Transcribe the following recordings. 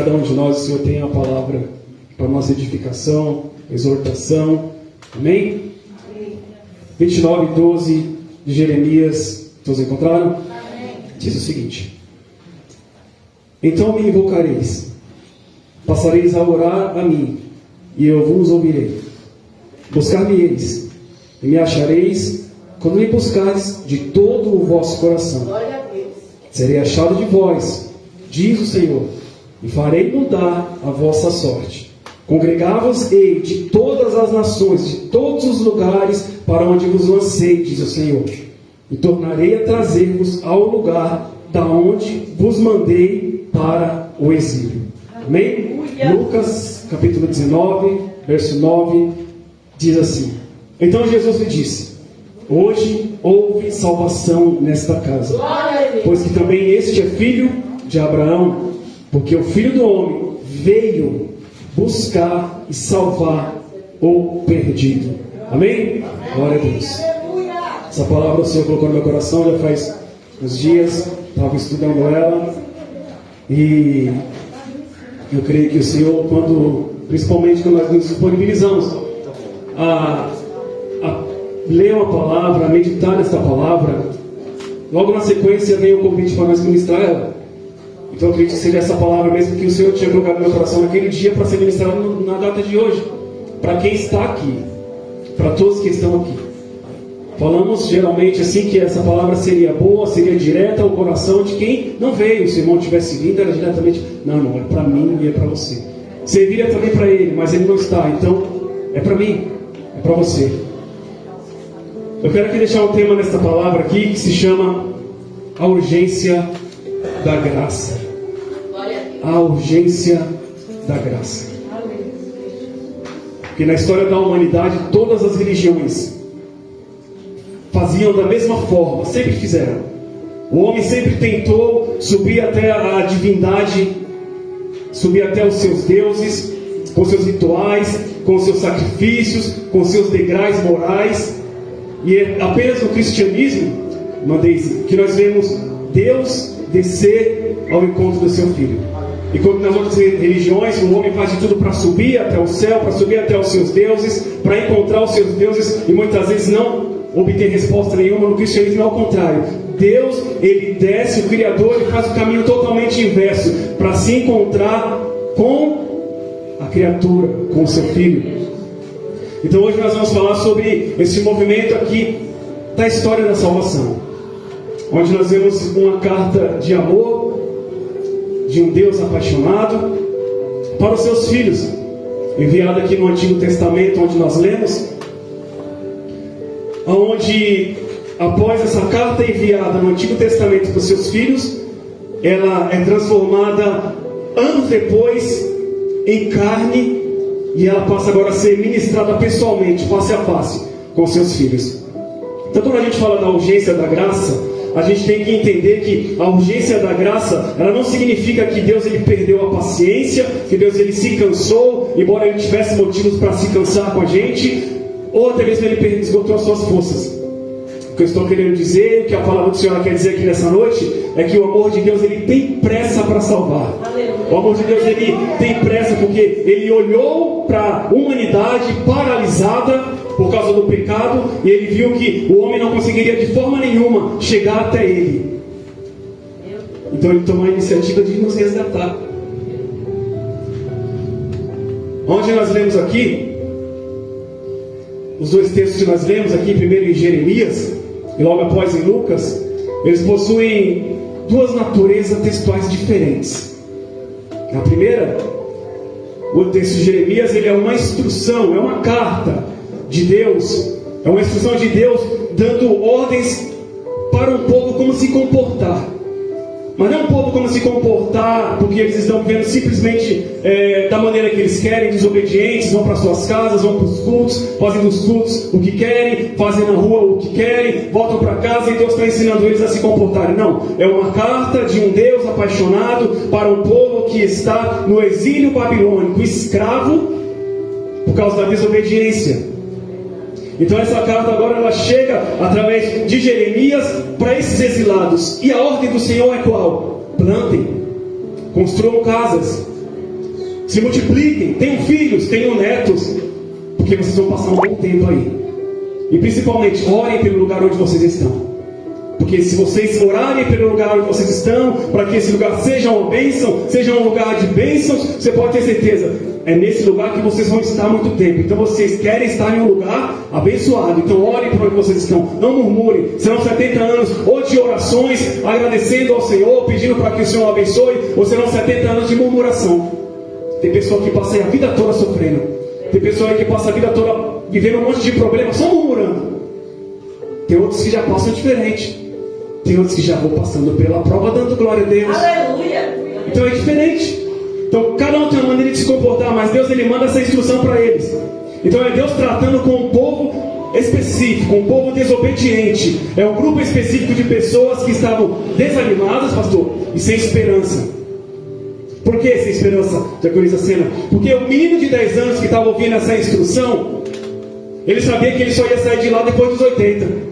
cada um de nós, o Senhor tem a palavra para nossa edificação, exortação. Amém? 29:12 de Jeremias. Todos encontraram? Diz o seguinte: então me invocareis, passareis a orar a mim, e eu vos ouvirei. Buscar-me-eis, e me achareis, quando me buscares de todo o vosso coração. Serei achado de vós, diz o Senhor, e farei mudar a vossa sorte. Congregá-vos-ei de todas as nações, de todos os lugares para onde vos lancei, diz o Senhor, e tornarei a trazer-vos ao lugar da onde vos mandei para o exílio. Amém? Lucas capítulo 19, verso 9, diz assim: então Jesus lhe disse: hoje houve salvação nesta casa, pois que também este é filho de Abraão, porque o Filho do Homem veio buscar e salvar o perdido. Amém? Glória a Deus. Essa palavra o Senhor colocou no meu coração já faz uns dias, estava estudando ela, e eu creio que o Senhor, principalmente quando nós nos disponibilizamos a ler uma palavra, a meditar nesta palavra, logo na sequência vem o convite para nós ministrar ela. Então eu acredito que seja essa palavra mesmo que o Senhor tinha colocado no meu coração naquele dia para ser ministrado na data de hoje, para quem está aqui, para todos que estão aqui. Falamos geralmente assim que essa palavra seria boa, seria direta ao coração de quem não veio. Se o irmão tivesse vindo, era diretamente: não, é para mim e é para você. Serviria também para ele, mas ele não está, então é para mim, é para você. Eu quero aqui deixar um tema nesta palavra aqui que se chama a urgência da graça. A urgência da graça. Porque na história da humanidade, todas as religiões faziam da mesma forma, sempre fizeram. O homem sempre tentou subir até a divindade, subir até os seus deuses, com seus rituais, com seus sacrifícios, com seus degraus morais. E é apenas no cristianismo, irmã Deise, que nós vemos Deus descer ao encontro do seu Filho. E quando nas outras religiões o homem faz de tudo para subir até o céu, para subir até os seus deuses, para encontrar os seus deuses, e muitas vezes não obter resposta nenhuma. No cristianismo é ao contrário. Deus, ele desce, o Criador, ele faz o caminho totalmente inverso, para se encontrar com a criatura, com o seu Filho. Então hoje nós vamos falar sobre esse movimento aqui da história da salvação, onde nós vemos uma carta de amor de um Deus apaixonado para os seus filhos, enviada aqui no Antigo Testamento, onde nós lemos, onde após essa carta enviada no Antigo Testamento para os seus filhos, ela é transformada anos depois em carne, e ela passa agora a ser ministrada pessoalmente, face a face, com seus filhos. Então quando a gente fala da urgência da graça, a gente tem que entender que a urgência da graça, ela não significa que Deus ele perdeu a paciência, que Deus ele se cansou, embora ele tivesse motivos para se cansar com a gente, ou até mesmo ele esgotou as suas forças. O que eu estou querendo dizer, o que a palavra do Senhor quer dizer aqui nessa noite, é que o amor de Deus ele tem pressa para salvar. O amor de Deus ele tem pressa porque ele olhou para a humanidade paralisada por causa do pecado, e ele viu que o homem não conseguiria de forma nenhuma chegar até ele. Então ele tomou a iniciativa de nos resgatar. Onde nós lemos aqui, os dois textos que nós lemos aqui, primeiro em Jeremias e logo após em Lucas, eles possuem duas naturezas textuais diferentes. A primeira, o texto de Jeremias, ele é uma instrução, é uma carta de Deus, é uma instrução de Deus dando ordens para um povo como se comportar. Mas não um povo como se comportar porque eles estão vivendo simplesmente da maneira que eles querem, desobedientes, vão para suas casas, vão para os cultos, fazem dos cultos o que querem, fazem na rua o que querem, voltam para casa e Deus está ensinando eles a se comportarem. Não, é uma carta de um Deus apaixonado para um povo que está no exílio babilônico, escravo por causa da desobediência. Então essa carta agora ela chega através de Jeremias para esses exilados. E a ordem do Senhor é qual? Plantem, construam casas, Se multipliquem, tenham filhos, tenham netos, porque vocês vão passar um bom tempo aí. E principalmente, orem pelo lugar onde vocês estão. Porque se vocês orarem pelo lugar onde vocês estão, para que esse lugar seja uma bênção, seja um lugar de bênçãos, você pode ter certeza, é nesse lugar que vocês vão estar muito tempo. Então vocês querem estar em um lugar abençoado. Então orem por onde vocês estão. Não murmurem. Serão 70 anos ou de orações, agradecendo ao Senhor, pedindo para que o Senhor abençoe, ou serão 70 anos de murmuração. Tem pessoa que passa a vida toda sofrendo. Tem pessoa que passa a vida toda vivendo um monte de problemas, só murmurando. Tem outros que já passam diferente. Tem outros que já vão passando pela prova, dando glória a Deus. Aleluia! Então é diferente. Então cada um tem uma maneira de se comportar, mas Deus ele manda essa instrução para eles. Então é Deus tratando com um povo específico, um povo desobediente. É um grupo específico de pessoas que estavam desanimadas, pastor, e sem esperança. Por que sem esperança, Diaconisa Sena? Porque o menino de 10 anos que estava ouvindo essa instrução, ele sabia que ele só ia sair de lá depois dos 80.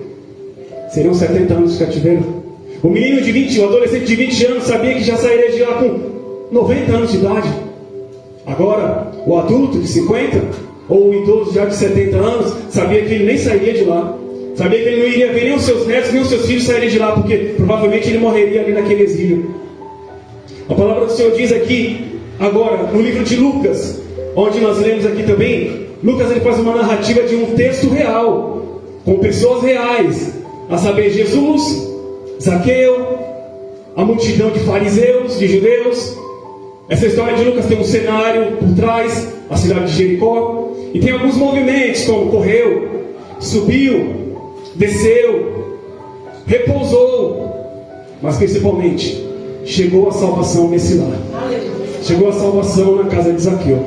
Seriam 70 anos de cativeiro. O menino de 20, o adolescente de 20 anos sabia que já sairia de lá com 90 anos de idade. Agora, o adulto de 50, ou o idoso já de 70 anos, sabia que ele nem sairia de lá. Sabia que ele não iria ver nem os seus netos, nem os seus filhos saírem de lá, porque provavelmente ele morreria ali naquele exílio. A palavra do Senhor diz aqui, agora, no livro de Lucas, onde nós lemos aqui também, Lucas ele faz uma narrativa de um texto real, com pessoas reais, a saber, Jesus, Zaqueu, a multidão de fariseus, de judeus. Essa história de Lucas tem um cenário por trás, a cidade de Jericó, e tem alguns movimentos, como correu, subiu, desceu, repousou, mas principalmente, chegou a salvação nesse lar. Chegou a salvação na casa de Zaqueu.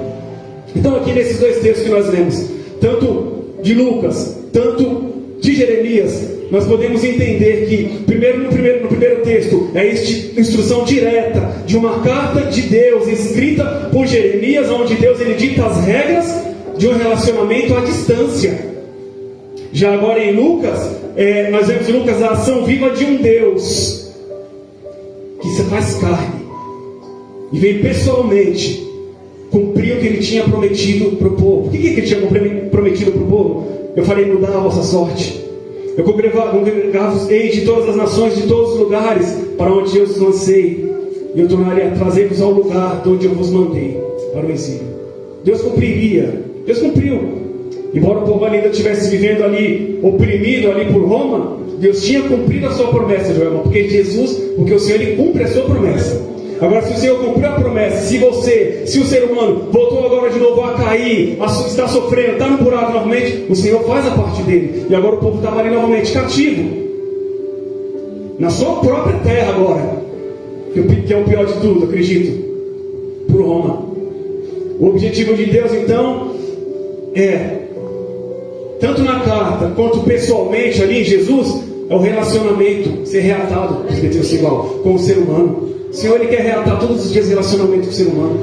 Então aqui nesses dois textos que nós lemos, tanto de Lucas, tanto de Jeremias, nós podemos entender que, no primeiro texto, é esta instrução direta de uma carta de Deus escrita por Jeremias, onde Deus ele dita as regras de um relacionamento à distância. Já agora em Lucas, nós vemos em Lucas a ação viva de um Deus que se faz carne e veio pessoalmente cumprir o que ele tinha prometido para o povo. O que ele tinha prometido para o povo? Eu falei, mudar a vossa sorte. Eu congregar-vos-ei de todas as nações, de todos os lugares, para onde eu os lancei, e eu tornaria a trazer-vos ao lugar de onde eu vos mandei, para o exílio. Deus cumpriria, Deus cumpriu. Embora o povo ainda estivesse vivendo ali, oprimido ali por Roma, Deus tinha cumprido a sua promessa, Joelma, porque o Senhor ele cumpre a sua promessa. Agora, se o Senhor cumpriu a promessa, se o ser humano voltou agora de novo a cair, está sofrendo, está no buraco novamente, o Senhor faz a parte dele. E agora o povo estava ali novamente cativo, na sua própria terra agora, que é o pior de tudo, acredito, por Roma. O objetivo de Deus então tanto na carta quanto pessoalmente ali em Jesus, é o relacionamento ser reatado, com o ser humano. O Senhor ele quer reatar todos os dias relacionamento com o ser humano,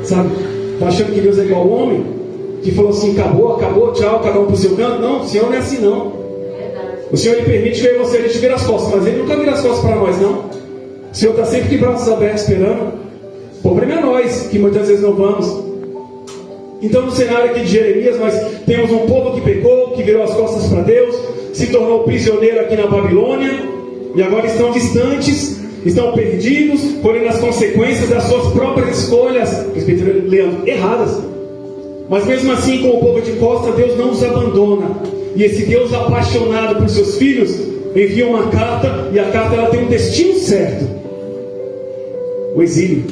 sabe? Está achando que Deus é igual ao homem, que falou assim, acabou, tchau, cada um para o seu canto? Não, o Senhor não é assim não. O Senhor ele permite que você ele te vira as costas, mas ele nunca vira as costas para nós não. O Senhor está sempre de braços abertos esperando. O problema é nós, que muitas vezes não vamos. Então no cenário aqui de Jeremias, nós temos um povo que pecou, que virou as costas para Deus, se tornou prisioneiro aqui na Babilônia, e agora estão distantes, estão perdidos, colhendo as consequências das suas próprias escolhas, Leandro, erradas. Mas mesmo assim, com o povo de costa, Deus não os abandona. E esse Deus apaixonado por seus filhos envia uma carta, e a carta ela tem um destino certo: o exílio,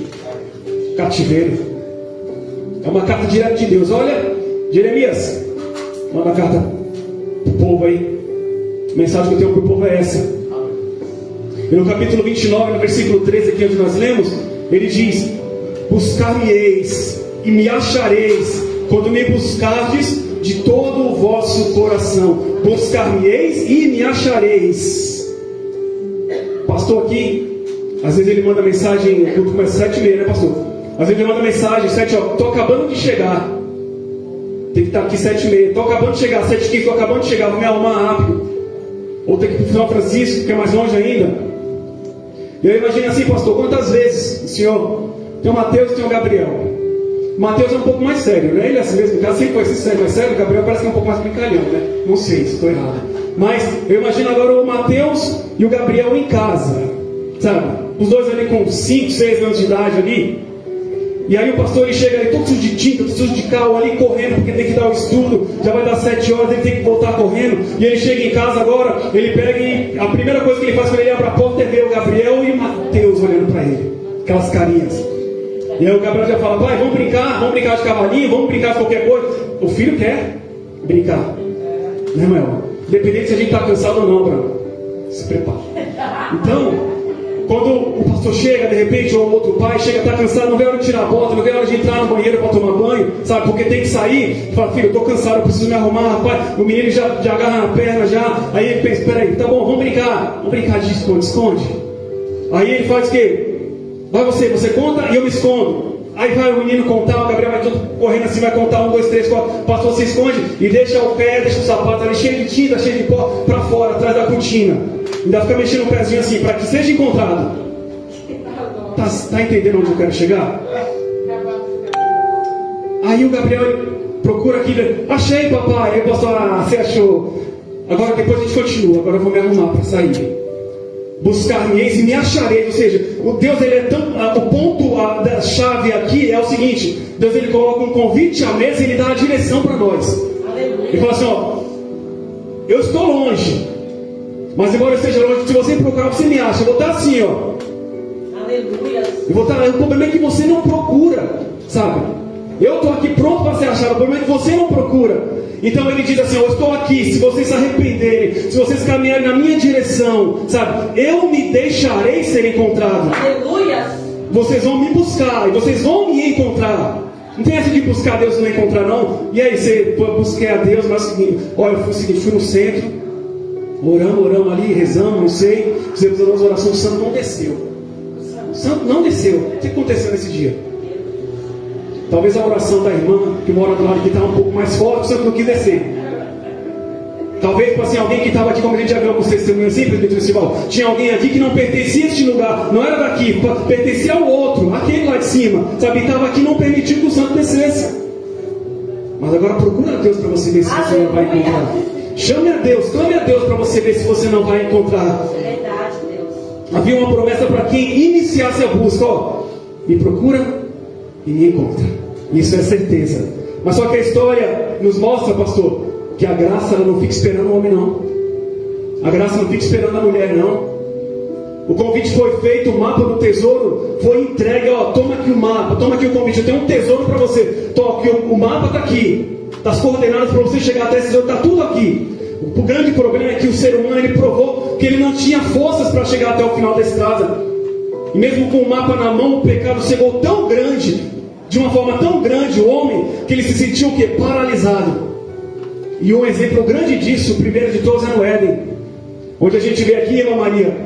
o cativeiro. É uma carta direta de Deus. Olha, Jeremias, manda a carta para o povo aí. A mensagem que eu tenho para o povo é essa. E no capítulo 29, no versículo 13, aqui onde nós lemos, ele diz: buscar-me-eis e me achareis, quando me buscardes de todo o vosso coração. Buscar-me-eis e me achareis. Pastor aqui, às vezes ele manda mensagem, o culto começa 7h30, né, pastor? Às vezes ele manda mensagem, 7 horas, estou acabando de chegar. Tem que estar aqui 7h30, estou acabando de chegar, 7h15, estou acabando de chegar, vou me arrumar rápido. Ou tem que ir para o São Francisco, que é mais longe ainda. E eu imagino assim, pastor, quantas vezes o senhor tem o Mateus e tem o Gabriel. Mateus é um pouco mais sério, né? Ele é assim mesmo, sempre foi assim sério, mais sério. Gabriel parece que é um pouco mais brincalhão, né? Não sei se estou errado. Mas eu imagino agora o Mateus e o Gabriel em casa, sabe? Os dois ali com 5, 6 anos de idade ali. E aí o pastor ele chega ali todo sujo de tinta, todo sujo de cal ali correndo, porque tem que dar o estudo, já vai dar 7 horas, ele tem que voltar correndo. E ele chega em casa agora, ele pega e a primeira coisa que ele faz quando ele abre a porta é ver o Gabriel e o Mateus olhando para ele. Aquelas carinhas. E aí o Gabriel já fala, pai, vamos brincar de cavalinho, vamos brincar de qualquer coisa. O filho quer brincar. Né, Mael? Independente se a gente está cansado ou não, Bruno. Se prepara. Então, quando o pastor chega, de repente, ou outro pai chega, está cansado, não vê a hora de tirar a bota, não vê a hora de entrar no banheiro para tomar banho, sabe? Porque tem que sair. Fala, filho, eu estou cansado, eu preciso me arrumar, rapaz. O menino já agarra na perna, já. Aí ele pensa, peraí, tá bom, vamos brincar de esconde. Aí ele faz o quê? Vai você conta e eu me escondo. Aí vai o menino contar, o Gabriel vai todo correndo assim, vai contar 1, 2, 3, 4. O pastor se esconde e deixa o pé, deixa o sapato ali cheio de tinta, cheio de pó, para fora, atrás da cortina. Ainda fica mexendo o pezinho assim, para que seja encontrado. Tá entendendo onde eu quero chegar? Aí o Gabriel procura aqui, achei papai. Aí o pastor, você achou? Agora depois a gente continua, agora eu vou me arrumar para sair. Buscar-me-eis e me achareis. Ou seja, o Deus ele é tão. O ponto da chave aqui é o seguinte: Deus ele coloca um convite à mesa e ele dá a direção para nós. Ele fala assim: ó, eu estou longe, mas embora eu esteja longe, se você procurar, você me acha. Eu vou estar assim, ó. Aleluia. Eu vou estar. O problema é que você não procura, sabe? Eu estou aqui pronto para ser achado. O problema é que você não procura. Então ele diz assim: eu estou aqui, se vocês se arrependerem, se vocês caminharem na minha direção, sabe, eu me deixarei ser encontrado. Aleluia. Vocês vão me buscar e vocês vão me encontrar. Não tem essa de buscar Deus e não encontrar, não. E aí, você busquei a Deus, mas olha, eu fui no centro, oramos ali, rezamos, não sei, fizemos as orações, o santo não desceu. O santo não desceu. O que aconteceu nesse dia? Talvez a oração da irmã que mora do lado aqui estava um pouco mais forte, o santo não quis descer. Talvez, assim, alguém que estava aqui, como a gente já viu alguns testemunhos assim, presbítero principal, tinha alguém aqui que não pertencia a este lugar, não era daqui, pertencia ao outro, aquele lá de cima, sabe, estava aqui, não permitiu que o santo descesse. Mas agora procura a Deus para você ver se você não vai encontrar. Chame a Deus, clame a Deus para você ver se você não vai encontrar. Verdade, Deus. Havia uma promessa para quem iniciasse a busca, ó, me procura e me encontra. Isso é certeza. Mas só que a história nos mostra, pastor, que a graça ela não fica esperando o homem, não. A graça não fica esperando a mulher, não. O convite foi feito, o mapa do tesouro foi entregue. Ó, toma aqui o mapa, toma aqui o convite. Eu tenho um tesouro para você. Toma aqui, o mapa está aqui. Das coordenadas para você chegar até esse tesouro, está tudo aqui. O grande problema é que o ser humano ele provou que ele não tinha forças para chegar até o final da estrada. E mesmo com o mapa na mão, o pecado chegou tão grande, de uma forma tão grande, o homem, que ele se sentiu o quê? Paralisado. E um exemplo grande disso, o primeiro de todos, é no Éden, onde a gente vê aqui, irmã Maria,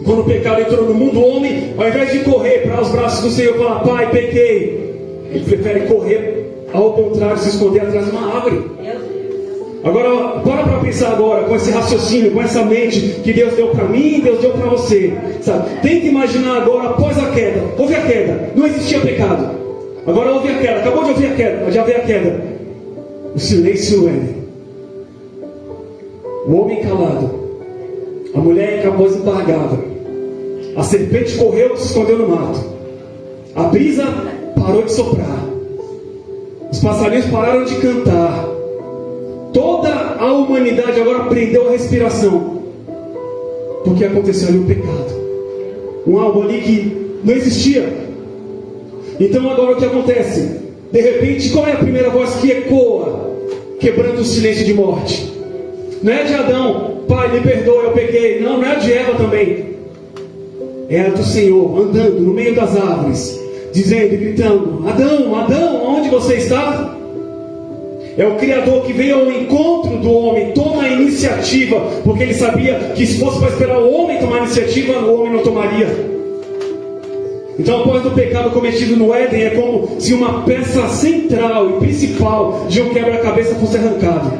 quando o pecado entrou no mundo, o homem, ao invés de correr para os braços do Senhor e falar, pai, pequei, ele prefere correr, ao contrário, se esconder atrás de uma árvore. Agora, para pensar agora, com esse raciocínio, com essa mente que Deus deu para mim, Deus deu para você, sabe? Tenta imaginar agora, após a queda, houve a queda, não existia pecado. Agora houve a queda, acabou de ouvir a queda, já veio a queda. O silêncio no Éden. O homem calado. A mulher em capuz embargada. A serpente correu e se escondeu no mato. A brisa parou de soprar. Os passarinhos pararam de cantar. Toda a humanidade agora prendeu a respiração. Porque aconteceu ali um pecado. Um algo ali que não existia. Então agora o que acontece? De repente, qual é a primeira voz que ecoa, quebrando o silêncio de morte? Não é de Adão, pai, me perdoa, eu pequei. Não, não é de Eva também. É a do Senhor, andando no meio das árvores, dizendo e gritando, Adão, Adão, onde você está? É o Criador que veio ao encontro do homem, toma a iniciativa, porque ele sabia que se fosse para esperar o homem tomar a iniciativa, o homem não tomaria. Então, após o pecado cometido no Éden, é como se uma peça central e principal de um quebra-cabeça fosse arrancado.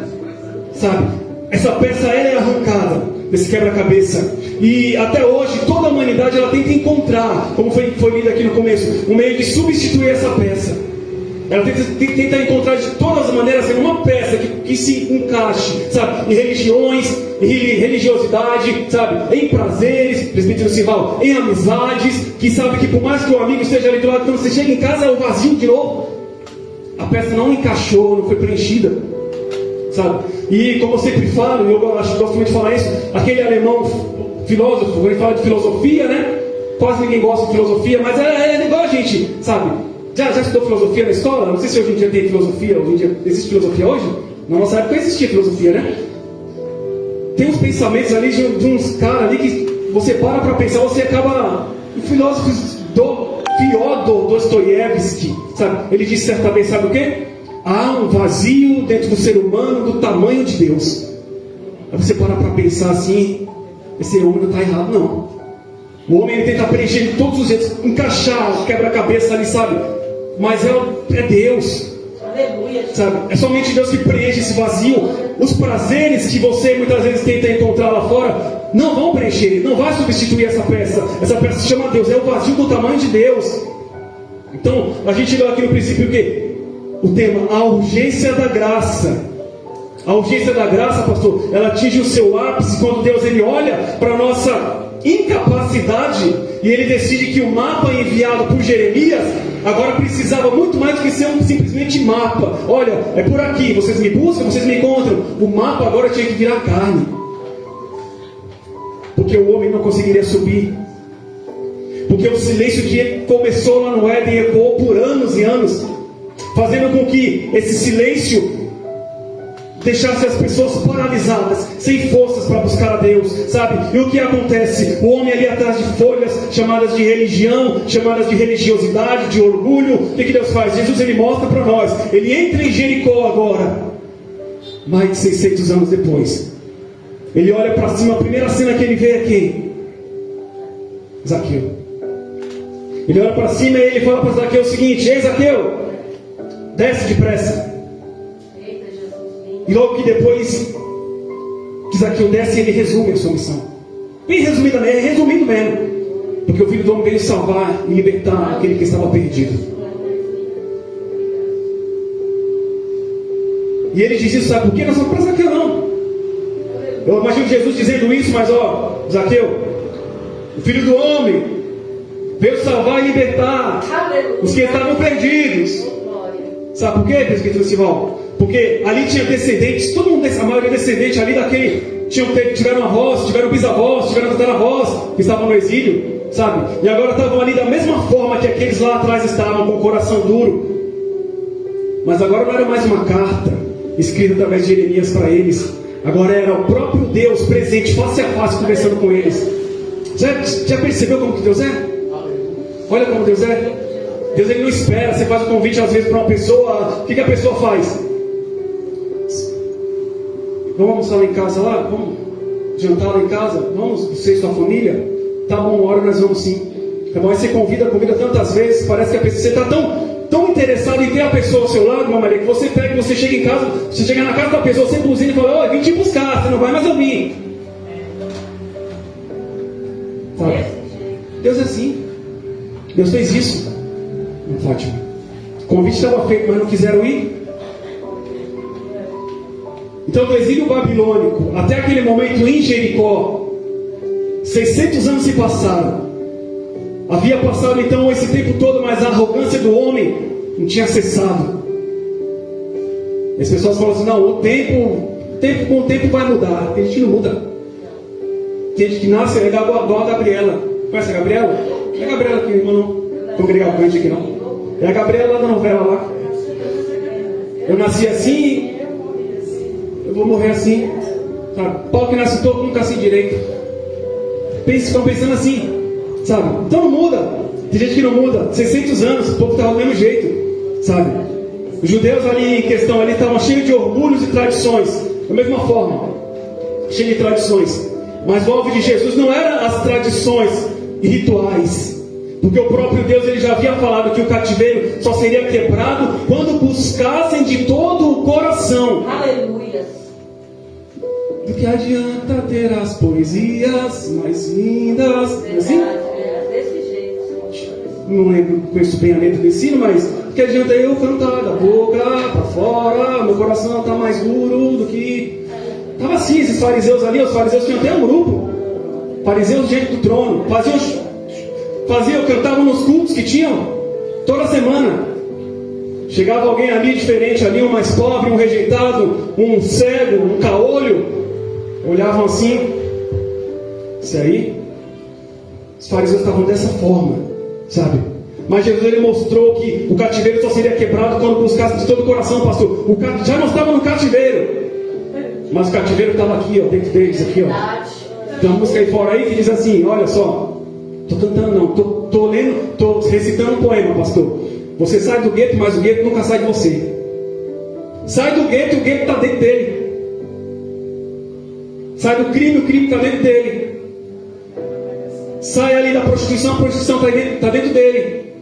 Sabe? Essa peça ela é arrancada desse quebra-cabeça. E até hoje, toda a humanidade ela tenta encontrar, como foi lido aqui no começo, um meio de substituir essa peça. Ela tenta encontrar de todas as maneiras uma peça que se encaixe, sabe? Em religiões, em religiosidade, sabe? Em prazeres, presbítero Sival, em amizades, que sabe que por mais que o amigo esteja ali do lado, quando você chega em casa é o vazio de novo. A peça não encaixou, não foi preenchida, sabe? E como eu sempre falo, e eu gosto muito de falar isso, aquele alemão filósofo, quando ele fala de filosofia, né? Quase ninguém gosta de filosofia, mas é igual a gente, sabe? Já estudou filosofia na escola? Não sei se hoje em dia tem filosofia, hoje em dia existe filosofia hoje? Na nossa época existia filosofia, né? Tem uns pensamentos ali de uns caras ali que você para pensar, você acaba... O filósofo Fyodor Dostoiévski, sabe? Ele disse certa vez, sabe o quê? Há um vazio dentro do ser humano do tamanho de Deus. Aí você para pensar assim, esse homem não está errado, não. O homem ele tenta preencher de todos os jeitos, encaixar, quebra-cabeça ali, sabe? Mas é Deus. Aleluia. Sabe? É somente Deus que preenche esse vazio. Os prazeres que você muitas vezes tenta encontrar lá fora não vão preencher, não vai substituir essa peça. Essa peça se chama Deus, é o vazio do tamanho de Deus. Então, a gente chegou aqui no princípio o quê? O tema, a urgência da graça. A urgência da graça, pastor, ela atinge o seu ápice quando Deus ele olha para a nossa incapacidade e ele decide que o mapa enviado por Jeremias agora precisava muito mais do que ser simplesmente mapa. Olha, é por aqui, vocês me buscam, vocês me encontram. O mapa agora tinha que virar carne, porque o homem não conseguiria subir, porque o silêncio que começou lá no Éden ecoou por anos e anos, fazendo com que esse silêncio deixasse as pessoas paralisadas, sem forças para buscar a Deus, sabe? E o que acontece? O homem ali atrás de folhas, chamadas de religião, chamadas de religiosidade, de orgulho, o que Deus faz? Jesus ele mostra para nós, ele entra em Jericó agora, mais de 600 anos depois. Ele olha para cima, a primeira cena que ele vê é quem? Zaqueu. Ele olha para cima e ele fala para Zaqueu o seguinte: ei Zaqueu, desce depressa. E logo que depois que Zaqueu desce, ele resume a sua missão. Bem resumidamente, resumindo mesmo. Porque o Filho do Homem veio salvar e libertar aquele que estava perdido. E ele diz isso, sabe por quê? Nós vamos para Zaqueu não. Eu imagino Jesus dizendo isso, mas ó, Zaqueu, o Filho do Homem veio salvar e libertar os que estavam perdidos. Sabe por quê, presbítero Simão? Porque ali tinha descendentes, todo mundo, a maioria descendente ali daquele, tiveram avós, tiveram bisavós, tiveram tataravós que estavam no exílio, sabe? E agora estavam ali da mesma forma que aqueles lá atrás estavam, com o coração duro. Mas agora não era mais uma carta escrita através de Jeremias para eles. Agora era o próprio Deus presente, face a face, conversando com eles. Já percebeu como que Deus é? Olha como Deus é. Deus ele não espera, você faz um convite às vezes para uma pessoa, o que a pessoa faz? Vamos almoçar lá em casa lá? Vamos jantar lá em casa? Vamos, você e sua família? Tá bom, uma hora nós vamos sim. Tá bom, aí você convida tantas vezes, parece que a pessoa, você está tão interessado em ter a pessoa ao seu lado, meu Maria, que você pega, você chega em casa, você chega na casa da pessoa, você buzina e fala: ó, vim te buscar, você não vai, mas eu vim. Sabe? Deus é assim. Deus fez isso. Fátima. O convite estava feito, mas não quiseram ir. Então, do exílio babilônico até aquele momento em Jericó, 600 anos se passaram. Havia passado então esse tempo todo, mas a arrogância do homem não tinha cessado. E as pessoas falam assim: não, o tempo com o tempo vai mudar. Tem gente que não muda. Tem gente que nasce é igual a Gabriela. Conhece a Gabriela? Não é a Gabriela aqui, irmão, não. Congregante aqui não. É a Gabriela lá da novela lá. Eu nasci assim, eu vou morrer assim. Sabe? Pau que nasce todo, nunca assim direito. Estão pensando assim, sabe? Então não muda. Tem gente que não muda. 600 anos, o povo estava do mesmo jeito, sabe? Os judeus ali em questão ali estavam cheios de orgulhos e tradições, da mesma forma, cheio de tradições. Mas o alvo de Jesus não eram as tradições e rituais. Porque o próprio Deus ele já havia falado que o cativeiro só seria quebrado quando buscassem de todo o coração. Aleluia. Do que adianta ter as poesias mais lindas? Verdade, desse jeito. não lembro, conheço bem a letra desse hino, mas que adianta eu cantar da boca para fora, meu coração está mais duro do que... Estava assim, esses fariseus ali, os fariseus tinham até um grupo, fariseus diante do trono, cantavam nos cultos que tinham, toda semana. Chegava alguém ali diferente, ali um mais pobre, um rejeitado, um cego, um caolho, olhavam assim, isso aí, os fariseus estavam dessa forma, sabe? Mas Jesus ele mostrou que o cativeiro só seria quebrado quando buscasse de todo o coração, pastor. Já não estava no cativeiro, mas o cativeiro estava aqui, ó, dentro deles, aqui, ó. Tem uma música aí fora aí que diz assim, olha só, estou cantando não, estou recitando um poema, pastor. Você sai do gueto, mas o gueto nunca sai de você. Sai do gueto e o gueto está dentro dele. Sai do crime, o crime está dentro dele. Sai ali da prostituição, a prostituição está dentro dele.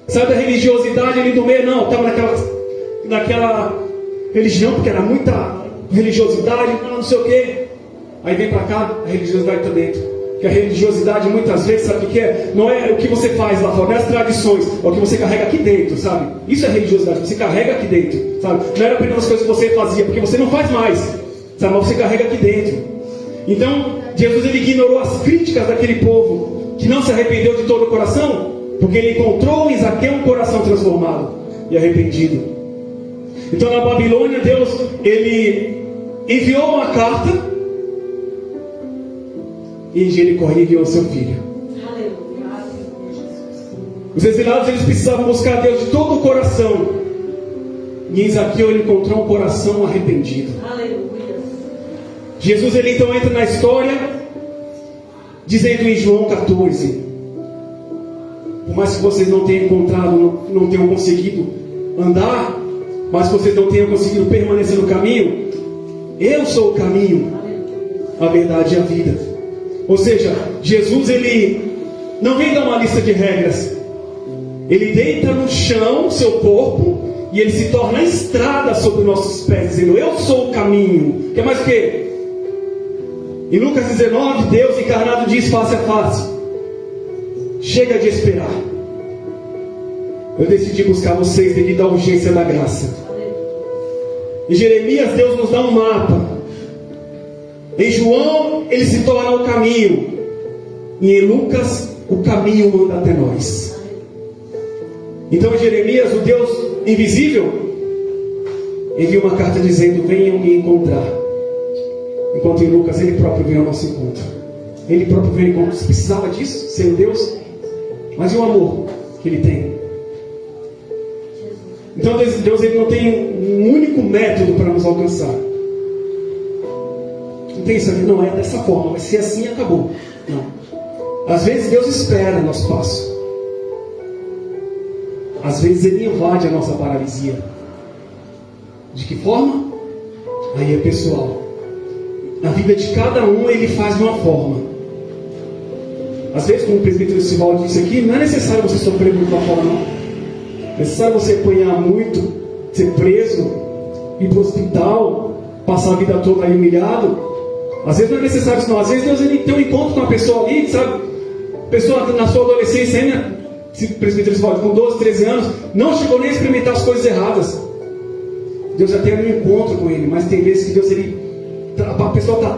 Sai da religiosidade ali do meio, não, estava naquela religião, porque era muita religiosidade, não sei o quê. Aí vem para cá, a religiosidade está dentro. Que a religiosidade muitas vezes, sabe o que é? Não é o que você faz lá fora, não é as tradições, é o que você carrega aqui dentro, sabe? Isso é religiosidade, você carrega aqui dentro, sabe? Não era apenas as coisas que você fazia, porque você não faz mais, sabe? Mas você carrega aqui dentro. Então, Jesus ele ignorou as críticas daquele povo que não se arrependeu de todo o coração, porque ele encontrou em Zaqueu um coração transformado e arrependido. Então, na Babilônia, Deus ele enviou uma carta. E em Jericó enviou seu filho. Os exilados eles precisavam buscar Deus de todo o coração. E em Zaqueu ele encontrou um coração arrependido. Jesus ele então entra na história, dizendo em João 14: por mais que vocês não tenham encontrado, não tenham conseguido andar, mas que vocês não tenham conseguido permanecer no caminho, eu sou o caminho, a verdade e a vida. Ou seja, Jesus ele não vem dar uma lista de regras. Ele deita no chão o seu corpo e ele se torna a estrada sobre os nossos pés, dizendo: eu sou o caminho. Quer mais o quê? Em Lucas 19, Deus encarnado diz face a face: chega de esperar. Eu decidi buscar vocês devido à urgência da graça. Em Jeremias, Deus nos dá um mapa. Em João, ele se torna o caminho. E em Lucas, o caminho anda até nós. Então, em Jeremias, o Deus invisível envia uma carta dizendo: venham me encontrar. Enquanto em Lucas, ele próprio veio ao nosso encontro. Ele próprio veio ao encontro. Você precisava disso, ser Deus? Mas e o amor que ele tem? Então, Deus ele não tem um único método para nos alcançar. Não tem isso aqui, não é dessa forma, vai ser assim e acabou. Não. Às vezes Deus espera o nosso passo. Às vezes Ele invade a nossa paralisia. De que forma? Aí é pessoal. Na vida de cada um Ele faz de uma forma. Às vezes, como o presbítero Sivaldo disse aqui, não é necessário você sofrer muito lá fora, não. É necessário você apanhar muito, ser preso, ir para o hospital, passar a vida toda aí humilhado. Às vezes não é necessário isso não. Às vezes Deus ele tem um encontro com uma pessoa ali, sabe? Pessoa na sua adolescência ainda, se o presbítero Sivaldo com 12, 13 anos, não chegou nem a experimentar as coisas erradas. Deus já tem um encontro com ele, mas tem vezes que Deus a pessoa está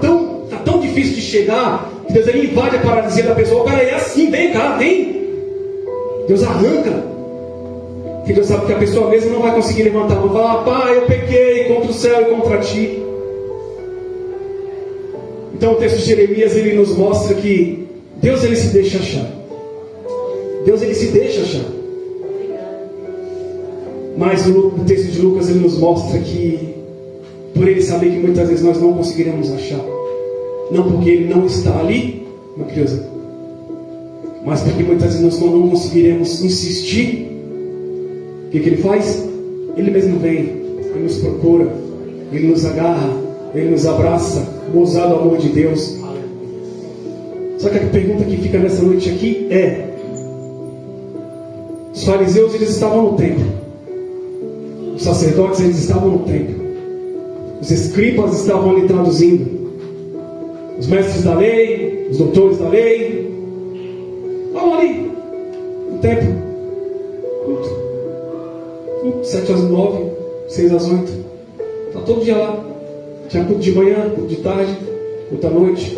tão difícil de chegar, que Deus ele invade a paralisia da pessoa. O cara é assim, vem cá, vem. Deus arranca. Porque Deus sabe que a pessoa mesmo não vai conseguir levantar. Não vai falar: pai, eu pequei contra o céu e contra ti. Então o texto de Jeremias ele nos mostra que Deus ele se deixa achar. Deus ele se deixa achar. Mas no texto de Lucas ele nos mostra que, por ele saber que muitas vezes nós não conseguiremos achar, não porque ele não está ali, meu criança, mas porque muitas vezes nós não conseguiremos insistir. O que ele faz? Ele mesmo vem, ele nos procura, ele nos agarra, ele nos abraça, o ousado amor de Deus. Só que a pergunta que fica nessa noite aqui é: os fariseus eles estavam no templo, os sacerdotes eles estavam no templo, os escribas estavam ali traduzindo, os mestres da lei, os doutores da lei estavam ali no templo. 7 às 9, 6 às 8. Está todo dia lá. Tinha culto de manhã, culto de tarde, culto à noite.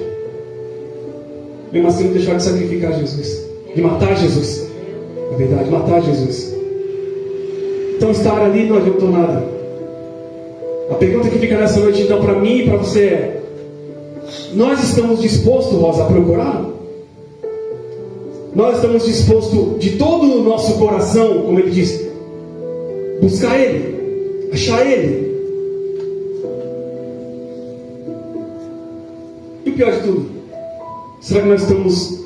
Mesmo assim, não deixar de sacrificar Jesus, de matar Jesus. Na verdade, matar Jesus. Então, estar ali não adiantou nada. A pergunta que fica nessa noite, então, para mim e para você é: nós estamos dispostos, Rosa, a procurá-lo? Nós estamos dispostos de todo o nosso coração, como ele diz, buscar Ele, achar Ele? E o pior de tudo, será que nós estamos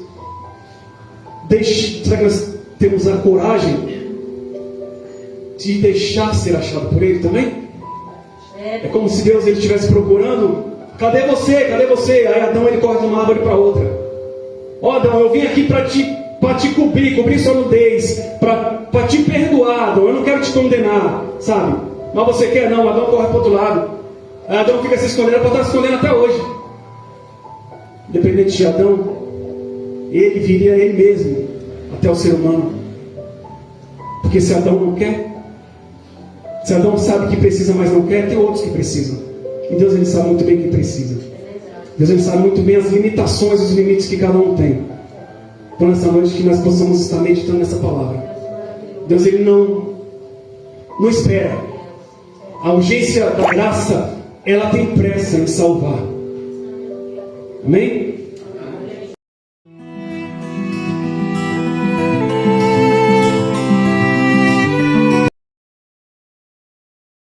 será que nós temos a coragem de deixar ser achado por Ele também? É como se Deus estivesse procurando: cadê você? Cadê você? Aí Adão, ele corre de uma árvore para outra. Ó, Adão, eu vim aqui para te cobrir sua nudez, para te perdoar, Adão. Eu não quero te condenar, sabe? Mas você quer? Não. Adão corre para o outro lado. Aí Adão fica se escondendo, pode estar se escondendo até hoje. Independente de Adão, ele viria ele mesmo até o ser humano. Porque se Adão não quer, se Adão sabe que precisa, mas não quer, tem outros que precisam. E Deus, ele sabe muito bem que precisa. Deus, ele sabe muito bem as limitações, os limites que cada um tem. Então, nessa noite, que nós possamos estar meditando nessa palavra. Deus, ele não espera. A urgência da graça, ela tem pressa em salvar. Amém?